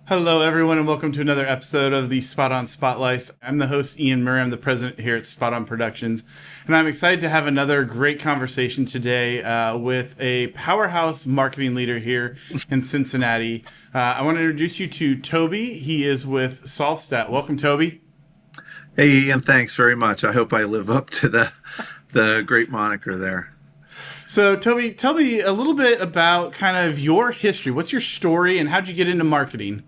Hello, everyone, and welcome to another episode of the SpotOn Spotlight. I'm the host, Ian Murray. I'm the president here at SpotOn Productions, and I'm excited to have another great conversation today with a powerhouse marketing leader here in Cincinnati. I want to introduce you to Toby. He is with SolvStat. Welcome, Toby. Hey, Ian, thanks very much. I hope I live up to the great moniker there. So, Toby, tell me a little bit about kind of your history. What's your story, and how'd you get into marketing?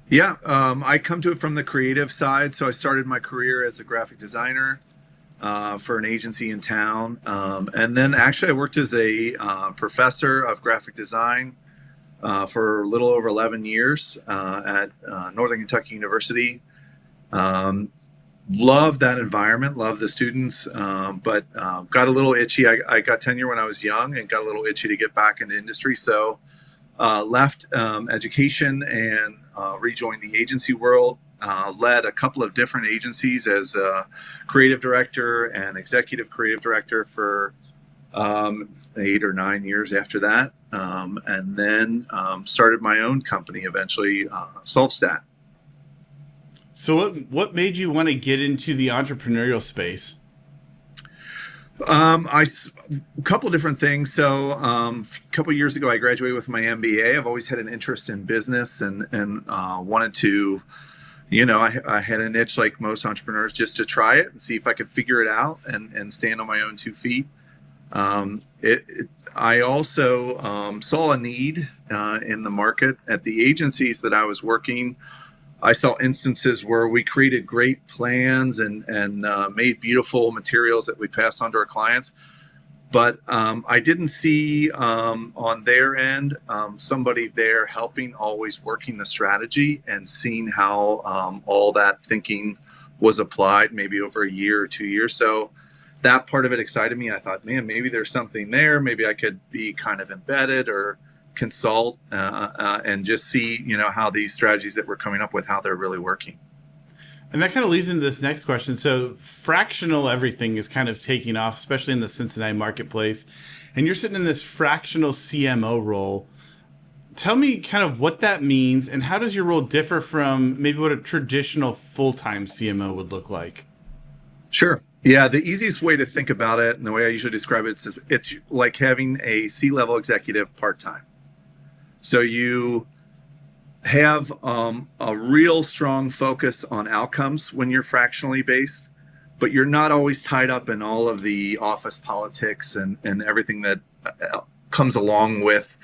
Yeah, I come to it from the creative side. So I started my career as a graphic designer for an agency in town. And then actually I worked as a professor of graphic design for a little over 11 years at Northern Kentucky University. Loved that environment, loved the students, but got a little itchy. I got tenure when I was young and got a little itchy to get back into industry. So left education and rejoined the agency world, led a couple of different agencies as a creative director and executive creative director for 8 or 9 years after that. And then started my own company eventually, SolvStat. So what made you want to get into the entrepreneurial space? A couple different things. So a couple years ago, I graduated with my MBA. I've always had an interest in business and wanted to, I had an itch like most entrepreneurs just to try it and see if I could figure it out and stand on my own 2 feet. I also saw a need in the market at the agencies that I was working. I saw instances where we created great plans and made beautiful materials that we pass on to our clients. But I didn't see on their end somebody there helping, always working the strategy and seeing how all that thinking was applied maybe over a year or 2 years. So that part of it excited me. I thought, man, maybe there's something there. Maybe I could be kind of embedded or consult and just see, how these strategies that we're coming up with, how they're really working. And that kind of leads into this next question. So fractional everything is kind of taking off, especially in the Cincinnati marketplace. And you're sitting in this fractional CMO role. Tell me kind of what that means and how does your role differ from maybe what a traditional full-time CMO would look like? Sure. Yeah, the easiest way to think about it and the way I usually describe it is it's like having a C-level executive part-time. So you have a real strong focus on outcomes when you're fractionally based, but you're not always tied up in all of the office politics and everything that comes along with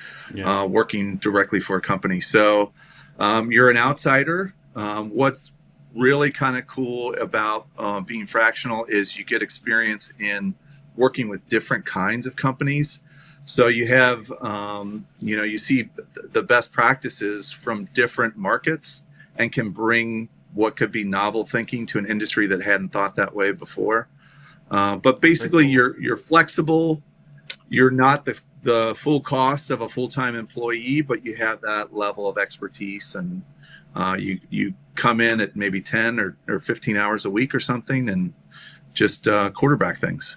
working directly for a company. So you're an outsider. What's really kind of cool about being fractional is you get experience in working with different kinds of companies. So you have, you see the best practices from different markets and can bring what could be novel thinking to an industry that hadn't thought that way before. But basically, you're flexible. You're not the full cost of a full-time employee, but you have that level of expertise, and you come in at maybe 10 or 15 hours a week or something, and just quarterback things.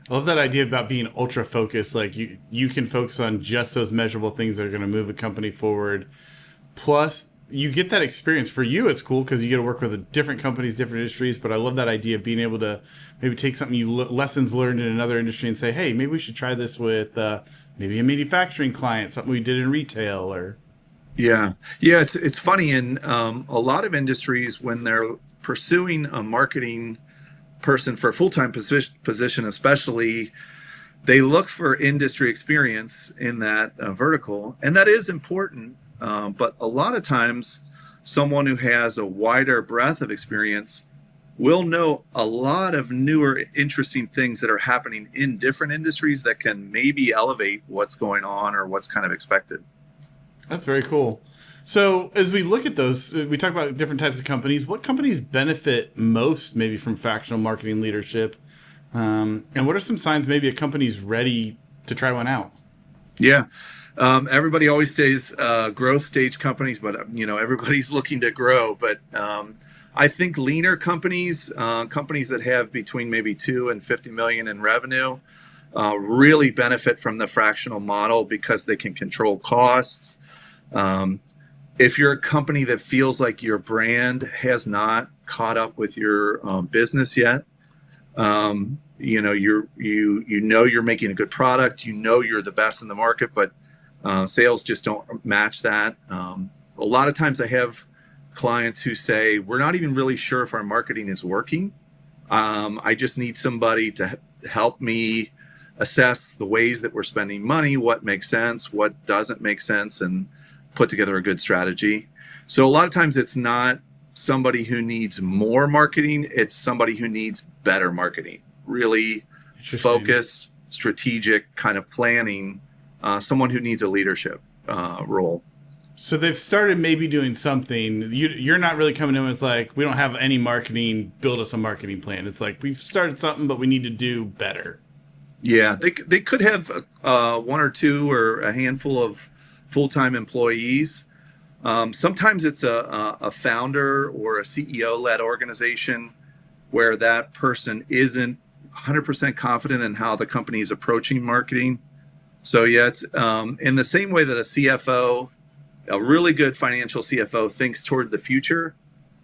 I love that idea about being ultra focused. Like you can focus on just those measurable things that are going to move a company forward. Plus, you get that experience. For you, it's cool because you get to work with different companies, different industries. But I love that idea of being able to maybe take something lessons learned in another industry and say, hey, maybe we should try this with maybe a manufacturing client, something we did in retail or. Yeah. It's funny in a lot of industries when they're pursuing a marketing person for a full-time position, especially, they look for industry experience in that vertical, and that is important. But a lot of times, someone who has a wider breadth of experience will know a lot of newer, interesting things that are happening in different industries that can maybe elevate what's going on or what's kind of expected. That's very cool. So as we look at those, we talk about different types of companies. What companies benefit most maybe from fractional marketing leadership? And what are some signs maybe a company's ready to try one out? Yeah. Everybody always says growth stage companies, but everybody's looking to grow. But I think leaner companies, companies that have between maybe 2 and 50 million in revenue, really benefit from the fractional model because they can control costs. If you're a company that feels like your brand has not caught up with your business yet, you're making a good product, you're the best in the market, but sales just don't match that. A lot of times I have clients who say, we're not even really sure if our marketing is working. I just need somebody to help me assess the ways that we're spending money, what makes sense, what doesn't make sense, and put together a good strategy. So a lot of times it's not somebody who needs more marketing, it's somebody who needs better marketing, really focused, strategic kind of planning, someone who needs a leadership role. So they've started maybe doing something. You're not really coming in and it's like, we don't have any marketing, build us a marketing plan. It's like, we've started something, but we need to do better. Yeah, they could have one or two or a handful of full-time employees. Sometimes it's a founder or a CEO-led organization where that person isn't 100% confident in how the company is approaching marketing. So yeah, it's in the same way that a CFO, a really good financial CFO, thinks toward the future,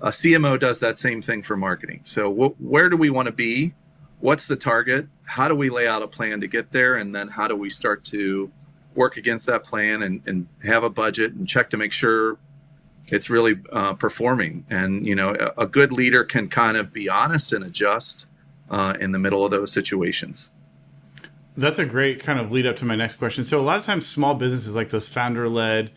a CMO does that same thing for marketing. So where do we want to be? What's the target? How do we lay out a plan to get there? And then how do we start to work against that plan and have a budget and check to make sure it's really performing? And, a good leader can kind of be honest and adjust in the middle of those situations. That's a great kind of lead up to my next question. So a lot of times small businesses like those founder-led,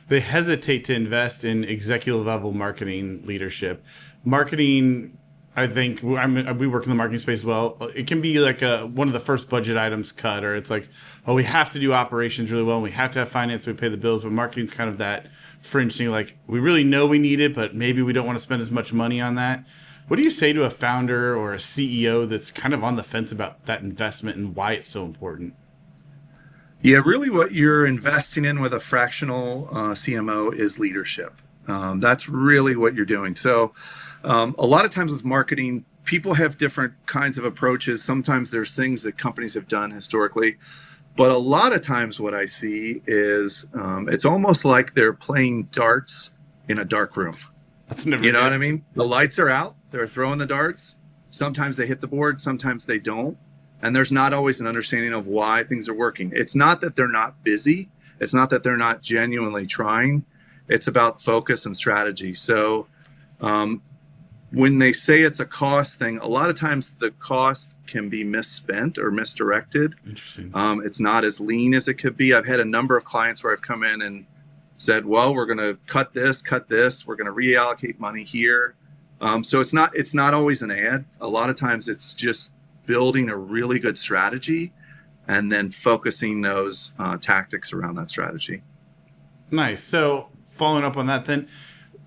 they hesitate to invest in executive level marketing leadership. Marketing, I think, we work in the marketing space as well. It can be like one of the first budget items cut, or it's like, oh, we have to do operations really well, and we have to have finance so we pay the bills, but marketing's kind of that fringe thing, like we really know we need it, but maybe we don't want to spend as much money on that. What do you say to a founder or a CEO that's kind of on the fence about that investment and why it's so important? Yeah, really what you're investing in with a fractional CMO is leadership. That's really what you're doing. So a lot of times with marketing, people have different kinds of approaches. Sometimes there's things that companies have done historically, but a lot of times what I see is it's almost like they're playing darts in a dark room. That's never You know what I mean? The lights are out, they're throwing the darts. Sometimes they hit the board, sometimes they don't. And there's not always an understanding of why things are working. It's not that they're not busy. It's not that they're not genuinely trying. It's about focus and strategy. So when they say it's a cost thing, a lot of times the cost can be misspent or misdirected. Interesting. It's not as lean as it could be. I've had a number of clients where I've come in and said, well, we're going to cut this. We're going to reallocate money here. So it's not always an ad. A lot of times it's just building a really good strategy and then focusing those tactics around that strategy. Nice. So following up on that then,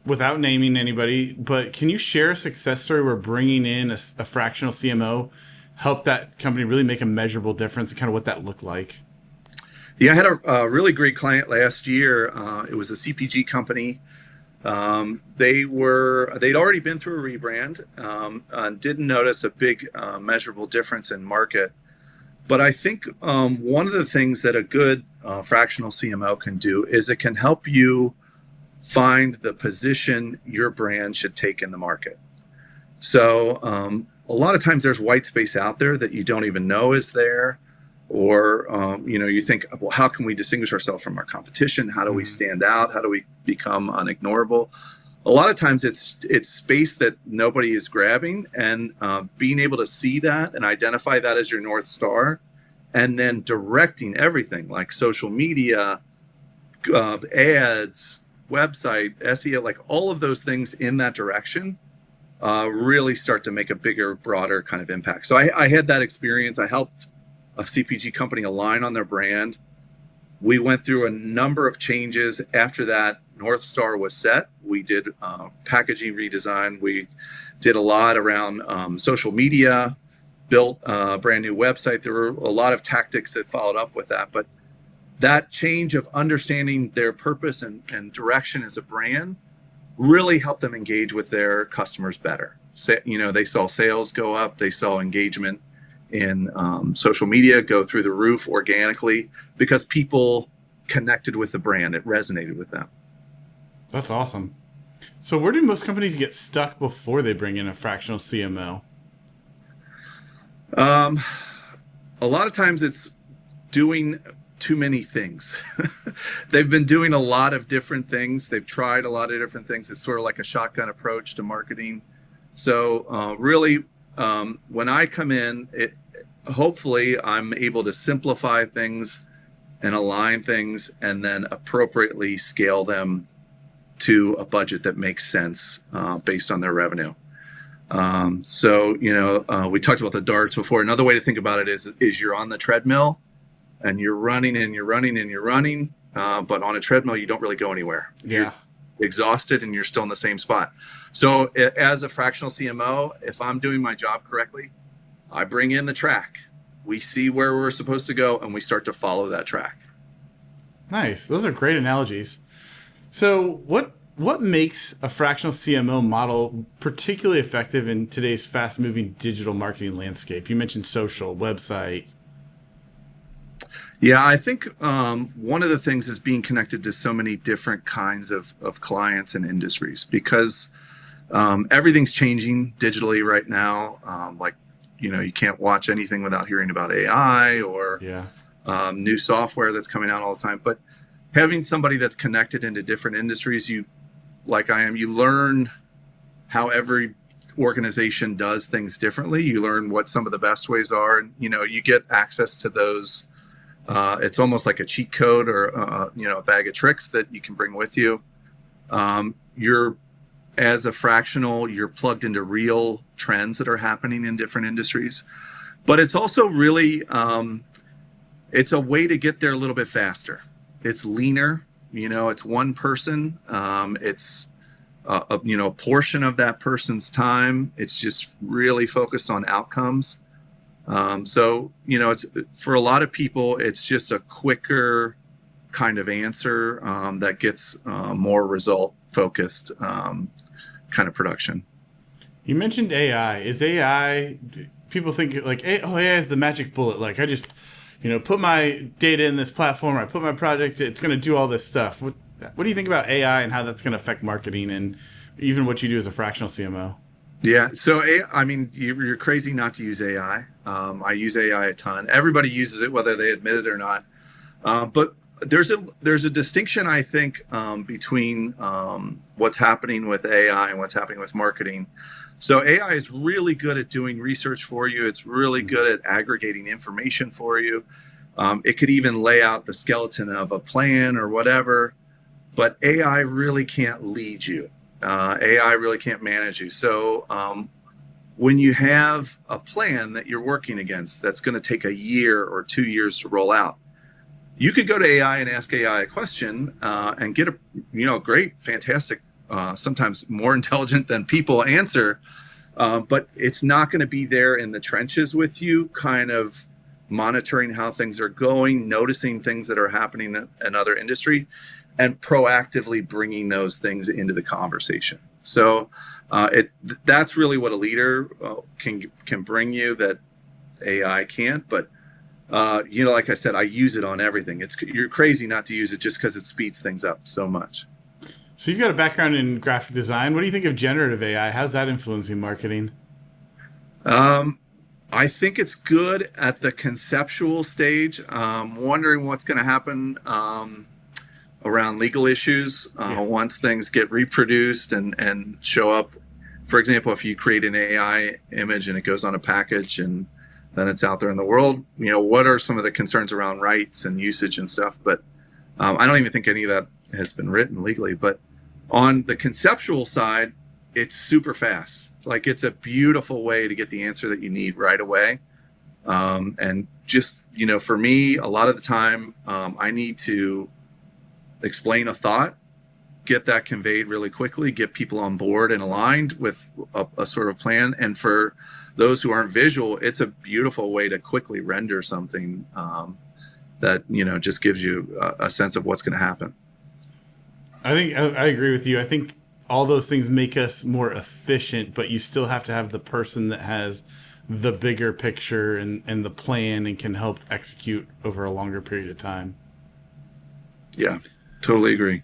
without naming anybody, but can you share a success story where bringing in a fractional CMO helped that company really make a measurable difference and kind of what that looked like? Yeah, I had a really great client last year. It was a CPG company. They'd already been through a rebrand and didn't notice a big measurable difference in market. But I think one of the things that a good fractional CMO can do is it can help you find the position your brand should take in the market. So a lot of times there's white space out there that you don't even know is there. Or, you think, well, how can we distinguish ourselves from our competition? How do we stand out? How do we become unignorable? A lot of times it's space that nobody is grabbing, and being able to see that and identify that as your North Star, and then directing everything like social media, ads, website, SEO, like all of those things in that direction really start to make a bigger, broader kind of impact. So I had that experience. I helped a CPG company align on their brand. We went through a number of changes after that North Star was set. We did packaging redesign. We did a lot around social media, built a brand new website. There were a lot of tactics that followed up with that. But that change of understanding their purpose and direction as a brand really help them engage with their customers better. They saw sales go up, they saw engagement in social media go through the roof organically because people connected with the brand. It resonated with them. That's awesome. So where do most companies get stuck before they bring in a fractional CMO? A lot of times it's doing too many things. They've been doing a lot of different things. They've tried a lot of different things. It's sort of like a shotgun approach to marketing. So really, when I come in, hopefully I'm able to simplify things and align things and then appropriately scale them to a budget that makes sense based on their revenue. We talked about the darts before. Another way to think about it is you're on the treadmill and you're running and you're running and you're running. But on a treadmill, you don't really go anywhere. Yeah. You're exhausted and you're still in the same spot. So as a fractional CMO, if I'm doing my job correctly, I bring in the track. We see where we're supposed to go and we start to follow that track. Nice. Those are great analogies. So what makes a fractional CMO model particularly effective in today's fast-moving digital marketing landscape? You mentioned social, website. Yeah, I think one of the things is being connected to so many different kinds of clients and industries because everything's changing digitally right now. You can't watch anything without hearing about AI or new software that's coming out all the time. But having somebody that's connected into different industries, you learn how every organization does things differently. You learn what some of the best ways are, and you get access to those. It's almost like a cheat code or a bag of tricks that you can bring with you. As a fractional, you're plugged into real trends that are happening in different industries, but it's also really it's a way to get there a little bit faster. It's leaner. It's one person. It's a portion of that person's time. It's just really focused on outcomes. It's for a lot of people, it's just a quicker kind of answer that gets more result focused kind of production. You mentioned AI. Is AI? People think like, AI is the magic bullet. Like I just, put my data in this platform. I put my project. It's going to do all this stuff. What do you think about AI and how that's going to affect marketing and even what you do as a fractional CMO? Yeah. So, you're crazy not to use AI. I use AI a ton. Everybody uses it, whether they admit it or not. But there's a distinction, I think, between what's happening with AI and what's happening with marketing. So AI is really good at doing research for you. It's really good at aggregating information for you. It could even lay out the skeleton of a plan or whatever. But AI really can't lead you. AI really can't manage you. So when you have a plan that you're working against that's going to take a year or 2 years to roll out, you could go to AI and ask AI a question and get a great, fantastic, sometimes more intelligent than people answer, but it's not going to be there in the trenches with you, kind of monitoring how things are going, noticing things that are happening in other industry, and proactively bringing those things into the conversation. So that's really what a leader can bring you that AI can't. But like I said, I use it on everything. You're crazy not to use it just because it speeds things up so much. So you've got a background in graphic design. What do you think of generative AI? How's that influencing marketing? I think it's good at the conceptual stage. Wondering what's going to happen around legal issues once things get reproduced and show up. For example, if you create an AI image and it goes on a package and then it's out there in the world, what are some of the concerns around rights and usage and stuff? But I don't even think any of that has been written legally. But on the conceptual side, it's super fast. Like it's a beautiful way to get the answer that you need right away. And just, for me, a lot of the time I need to explain a thought, get that conveyed really quickly, get people on board and aligned with a sort of plan. And for those who aren't visual, it's a beautiful way to quickly render something that, just gives you a sense of what's going to happen. I think I agree with you. I think all those things make us more efficient, but you still have to have the person that has the bigger picture and the plan and can help execute over a longer period of time. Yeah, totally agree.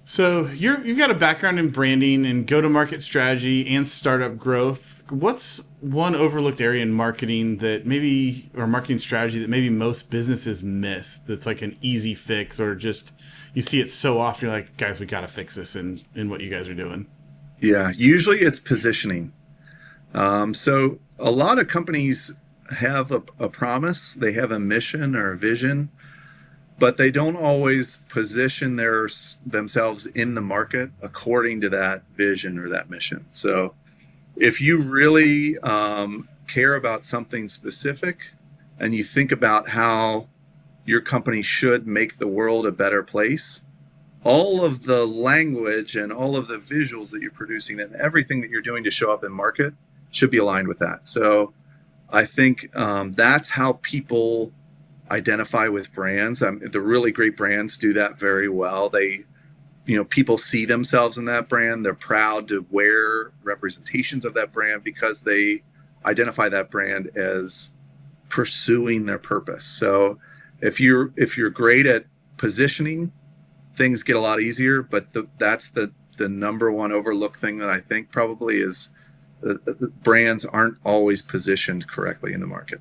So you've got a background in branding and go-to-market strategy and startup growth. What's one overlooked area in marketing that maybe, or marketing strategy that maybe most businesses miss? That's like an easy fix, or just you see it so often, you're like, guys, we got to fix this in what you guys are doing. Yeah, usually it's positioning. So a lot of companies have a promise, they have a mission or a vision, but they don't always position themselves in the market according to that vision or that mission. So if you really care about something specific and you think about how your company should make the world a better place, all of the language and all of the visuals that you're producing and everything that you're doing to show up in market should be aligned with that. So I think that's how people identify with brands. The really great brands do that very well. People see themselves in that brand. They're proud to wear representations of that brand because they identify that brand as pursuing their purpose. So if you're great at positioning, things get a lot easier. But that's the number one overlooked thing that I think probably is the brands aren't always positioned correctly in the market.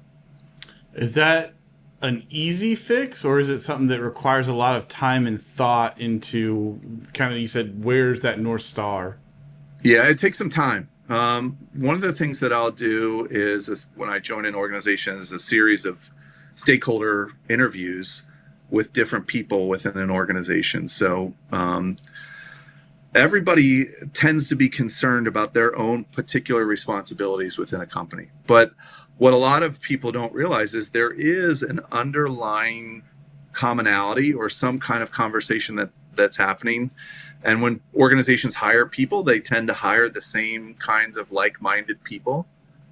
Is that an easy fix, or is it something that requires a lot of time and thought into kind of, you said, where's that North Star? Yeah, it takes some time. One of the things that I'll do is when I join an organization is a series of stakeholder interviews with different people within an organization. So everybody tends to be concerned about their own particular responsibilities within a company. But what a lot of people don't realize is there is an underlying commonality or some kind of conversation that's happening. And when organizations hire people, they tend to hire the same kinds of like-minded people.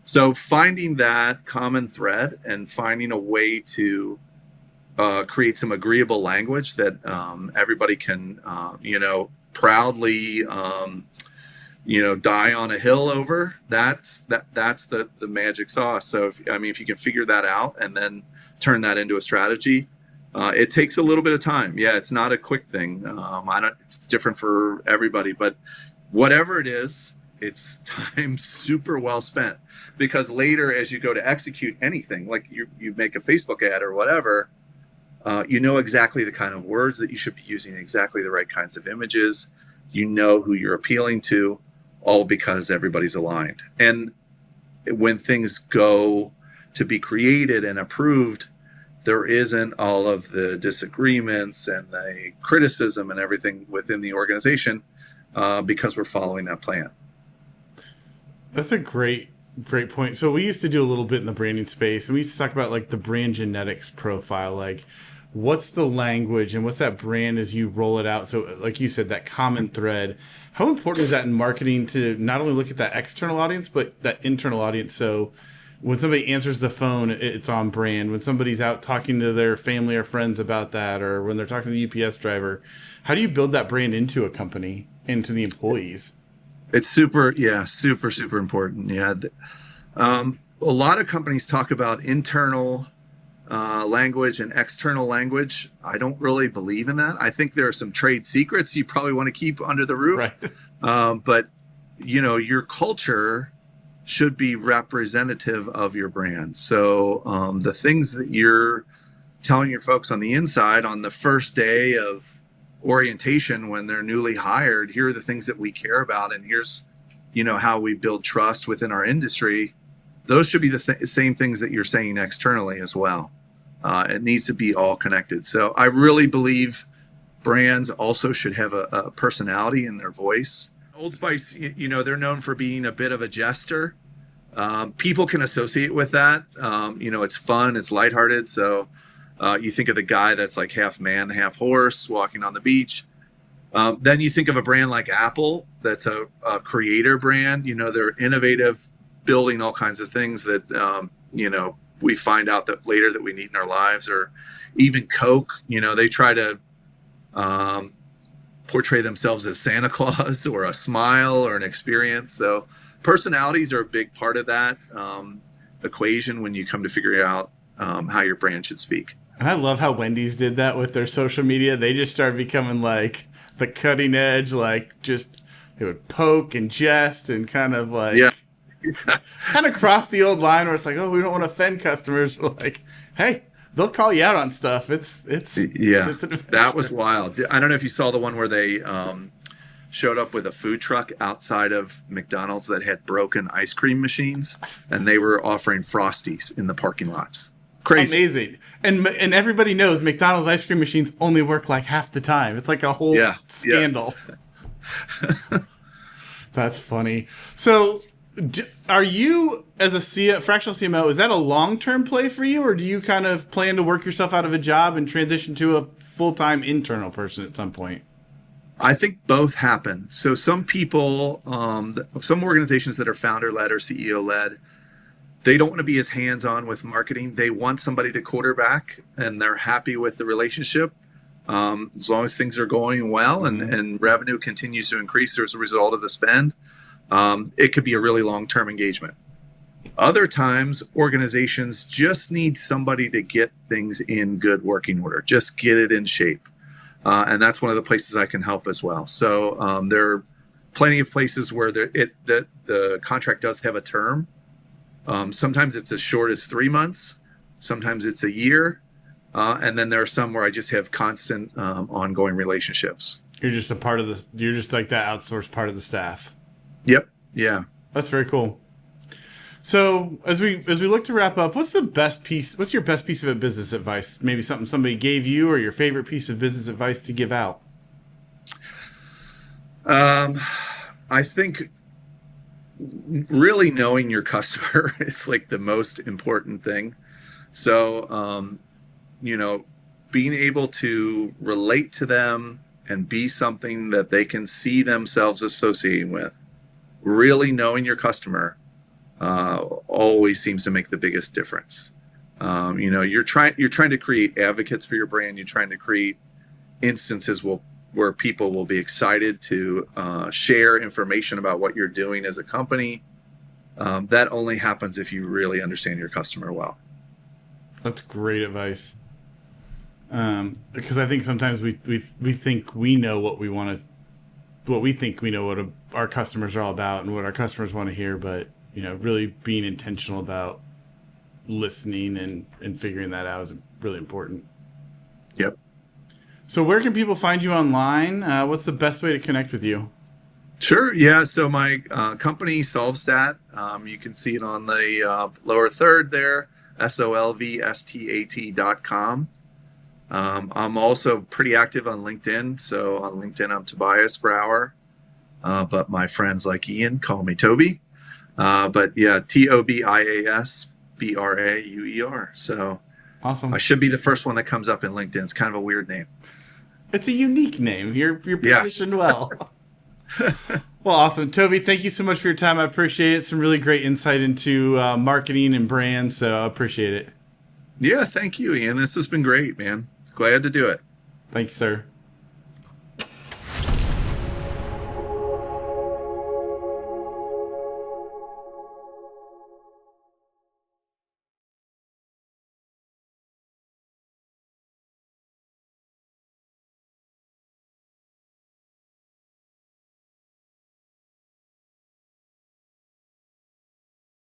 So finding that common thread and finding a way to create some agreeable language that everybody can, proudly die on a hill over, that's the magic sauce. So if you can figure that out and then turn that into a strategy, it takes a little bit of time. Yeah, it's not a quick thing. It's different for everybody, but whatever it is, it's time super well spent, because later as you go to execute anything, like you make a Facebook ad or whatever, you know exactly the kind of words that you should be using, exactly the right kinds of images, who you're appealing to, all because everybody's aligned. And when things go to be created and approved, there isn't all of the disagreements and the criticism and everything within the organization because we're following that plan. That's a great point. So we used to do a little bit in the branding space, and we used to talk about like the brand genetics profile, like what's the language and what's that brand as you roll it out. So like you said, that common thread, how important is that in marketing to not only look at that external audience, but that internal audience? So when somebody answers the phone, it's on brand. When somebody's out talking to their family or friends about that, or when they're talking to the UPS driver, how do you build that brand into a company, into the employees? It's super important. Yeah. A lot of companies talk about internal language and external language. I don't really believe in that. I think there are some trade secrets you probably want to keep under the roof. Right. But your culture should be representative of your brand. So the things that you're telling your folks on the inside on the first day of orientation when they're newly hired, here are the things that we care about, and here's how we build trust within our industry. Those should be the same things that you're saying externally as well. It needs to be all connected. So I really believe brands also should have a personality in their voice. Old Spice, they're known for being a bit of a jester. People can associate with that. It's fun, it's lighthearted. So you think of the guy that's like half man, half horse walking on the beach. Then you think of a brand like Apple, that's a creator brand. They're innovative, building all kinds of things that, we find out that later that we need in our lives. Or even Coke, they try to portray themselves as Santa Claus or a smile or an experience. So personalities are a big part of that equation when you come to figure out how your brand should speak. And I love how Wendy's did that with their social media. They just started becoming like the cutting edge, like just they would poke and jest and kind of like Yeah. kind of cross the old line where it's like, oh, we don't want to offend customers. We're like, hey, they'll call you out on stuff. It's That was wild. I don't know if you saw the one where they showed up with a food truck outside of McDonald's that had broken ice cream machines, and they were offering Frosties in the parking lots. Crazy. Amazing. And everybody knows McDonald's ice cream machines only work like half the time. It's like a whole scandal. Yeah. That's funny. So are you, as a fractional CMO, is that a long-term play for you, or do you kind of plan to work yourself out of a job and transition to a full-time internal person at some point? I think both happen. So some people, some organizations that are founder-led or CEO-led, they don't want to be as hands-on with marketing. They want somebody to quarterback, and they're happy with the relationship as long as things are going well and revenue continues to increase as a result of the spend. It could be a really long-term engagement. Other times, organizations just need somebody to get things in good working order, just get it in shape. And that's one of the places I can help as well. So there are plenty of places where the contract does have a term. Sometimes it's as short as 3 months. Sometimes it's a year. And then there are some where I just have constant ongoing relationships. You're just a part of the, you're just like that outsourced part of the staff. Yep. Yeah. That's very cool. So as we look to wrap up, what's your best piece of business advice? Maybe something somebody gave you, or your favorite piece of business advice to give out? I think really knowing your customer is like the most important thing. So, being able to relate to them and be something that they can see themselves associating with, really knowing your customer always seems to make the biggest difference. You're trying to create advocates for your brand. You're trying to create instances where people will be excited to share information about what you're doing as a company. That only happens if you really understand your customer well. That's great advice. Because I think sometimes we think we know what we want to, what we think we know what our customers are all about and what our customers want to hear, but really being intentional about listening and figuring that out is really important. Yep. So where can people find you online? What's the best way to connect with you? Sure. Yeah. So my company, SolvStat, you can see it on the lower third there, solvstat.com. I'm also pretty active on LinkedIn. So on LinkedIn, I'm Tobias Brauer. But my friends like Ian call me Toby. But yeah, Tobias Brauer. So awesome. I should be the first one that comes up in LinkedIn. It's kind of a weird name. It's a unique name. You're positioned well. Well, awesome. Toby, thank you so much for your time. I appreciate it. Some really great insight into marketing and brands. So I appreciate it. Yeah, thank you, Ian. This has been great, man. Glad to do it. Thanks, sir.